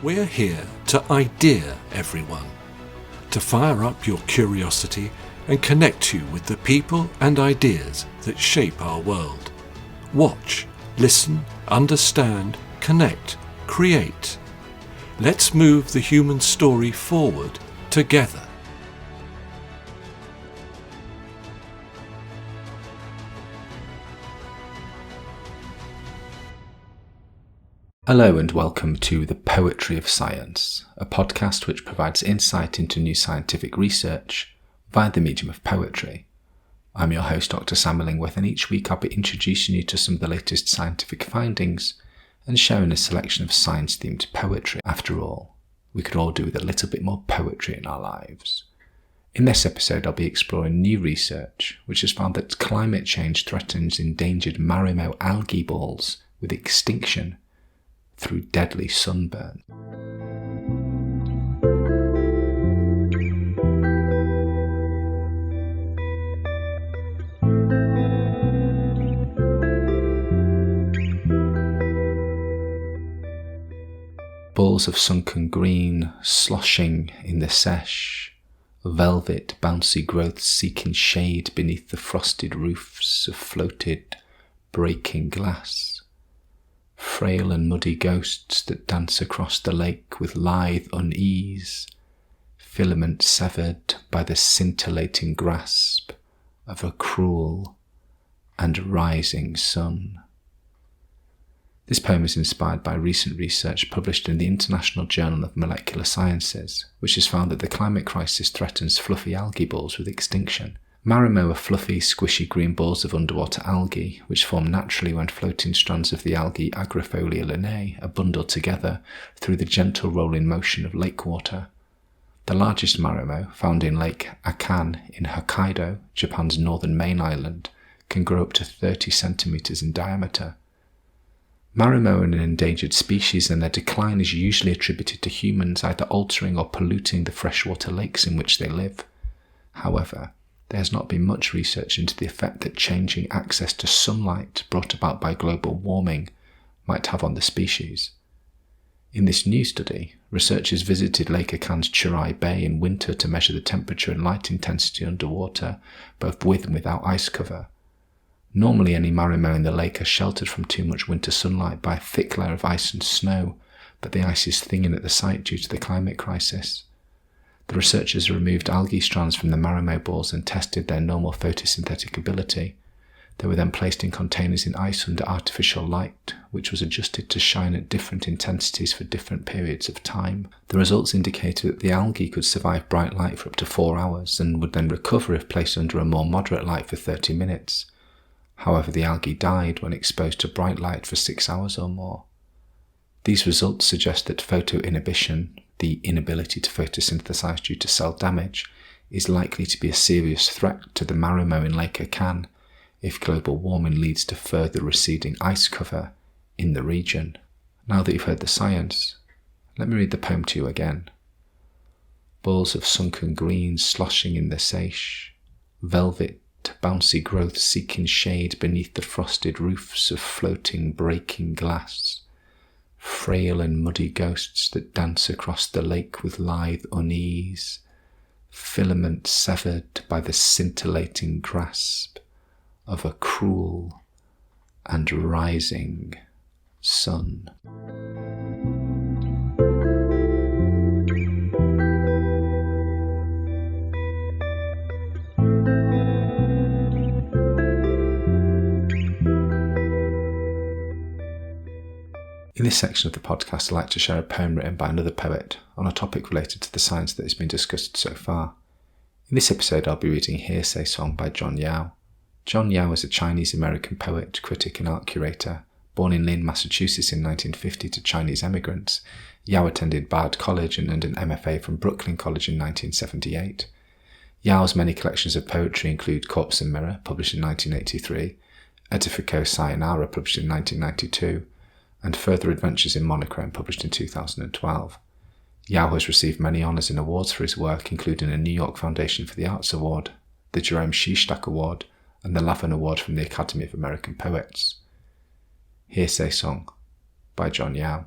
We're here to idea everyone, to fire up your curiosity and connect you with the people and ideas that shape our world. Watch, listen, understand, connect, create. Let's move the human story forward together. Hello and welcome to The Poetry of Science, a podcast which provides insight into new scientific research via the medium of poetry. I'm your host, Dr. Sam Illingworth, and each week I'll be introducing you to some of the latest scientific findings and sharing a selection of science-themed poetry. After all, we could all do with a little bit more poetry in our lives. In this episode, I'll be exploring new research which has found that climate change threatens endangered Marimo algae balls with extinction through deadly sunburn. Balls of sunken green sloshing in the sesh, velvet bouncy growths seeking shade beneath the frosted roofs of floated, breaking glass. Frail and muddy ghosts that dance across the lake with lithe unease, filament severed by the scintillating grasp of a cruel and rising sun. This poem is inspired by recent research published in the International Journal of Molecular Sciences, which has found that the climate crisis threatens fluffy algae balls with extinction. Marimo are fluffy, squishy green balls of underwater algae, which form naturally when floating strands of the algae Aegagropila linnaei are bundled together through the gentle rolling motion of lake water. The largest Marimo, found in Lake Akan in Hokkaido, Japan's northern main island, can grow up to 30 centimetres in diameter. Marimo are an endangered species, and their decline is usually attributed to humans either altering or polluting the freshwater lakes in which they live. However, there has not been much research into the effect that changing access to sunlight brought about by global warming might have on the species. In this new study, researchers visited Lake Akan's Churai Bay in winter to measure the temperature and light intensity underwater, both with and without ice cover. Normally, any Marimo in the lake are sheltered from too much winter sunlight by a thick layer of ice and snow, but the ice is thinning at the site due to the climate crisis. The researchers removed algae strands from the Marimo balls and tested their normal photosynthetic ability. They were then placed in containers in ice under artificial light, which was adjusted to shine at different intensities for different periods of time. The results indicated that the algae could survive bright light for up to 4 hours and would then recover if placed under a more moderate light for 30 minutes. However, the algae died when exposed to bright light for 6 hours or more. These results suggest that photoinhibition, the inability to photosynthesize due to cell damage, is likely to be a serious threat to the Marimo in Lake Akan if global warming leads to further receding ice cover in the region. Now that you've heard the science, let me read the poem to you again. Balls of sunken green sloshing in the sesh, velvet bouncy growth seeking shade beneath the frosted roofs of floating, breaking glass. Frail and muddy ghosts that dance across the lake with lithe unease, filament severed by the scintillating grasp of a cruel and rising sun. In this section of the podcast, I'd like to share a poem written by another poet on a topic related to the science that has been discussed so far. In this episode, I'll be reading Hearsay Song by John Yao. John Yao is a Chinese-American poet, critic and art curator. Born in Lynn, Massachusetts in 1950 to Chinese immigrants, Yao attended Bard College and earned an MFA from Brooklyn College in 1978. Yao's many collections of poetry include Corpse and Mirror, published in 1983, Edifico Sayonara, published in 1992, and Further Adventures in Monochrome, published in 2012. Yao has received many honours and awards for his work, including a New York Foundation for the Arts Award, the Jerome Shishtak Award, and the Lavin Award from the Academy of American Poets. Hearsay Song by John Yao.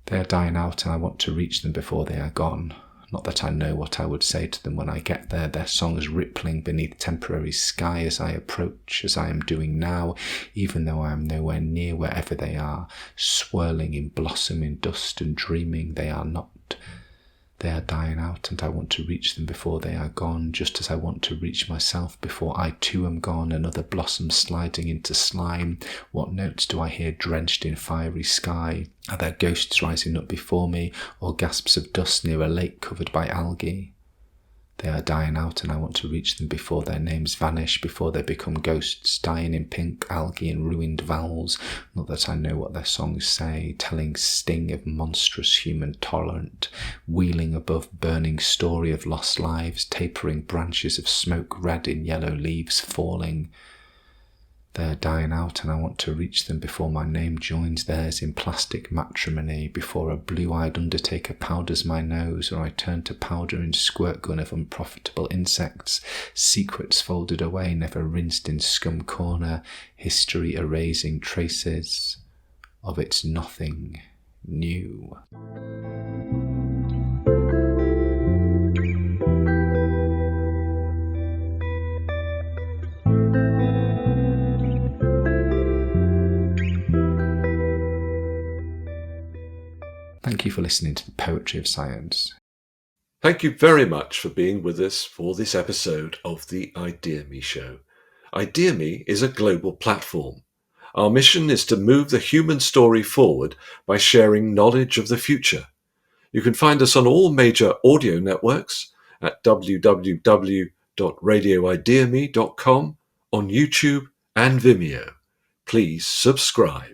They are dying out and I want to reach them before they are gone. Not that I know what I would say to them when I get there, their songs rippling beneath temporary sky as I approach, as I am doing now, even though I am nowhere near wherever they are, swirling in blossom, in dust and dreaming. They are not. They are dying out and I want to reach them before they are gone, just as I want to reach myself before I too am gone, another blossom sliding into slime. What notes do I hear drenched in fiery sky? Are there ghosts rising up before me, or gasps of dust near a lake covered by algae? They are dying out and I want to reach them before their names vanish, before they become ghosts, dying in pink algae and ruined vowels. Not that I know what their songs say, telling sting of monstrous human tolerant, wheeling above burning story of lost lives, tapering branches of smoke red in yellow leaves falling. They are dying out and I want to reach them before my name joins theirs in plastic matrimony, before a blue-eyed undertaker powders my nose, or I turn to powder in squirt gun of unprofitable insects, secrets folded away, never rinsed in scum corner, history erasing traces of its nothing new. Thank you for listening to the Poetry of Science. Thank you very much for being with us for this episode of the ideaXme show. ideaXme is a global platform. Our mission is to move the human story forward by sharing knowledge of the future. You can find us on all major audio networks at www.radioideaXme.com, on YouTube and Vimeo. Please subscribe.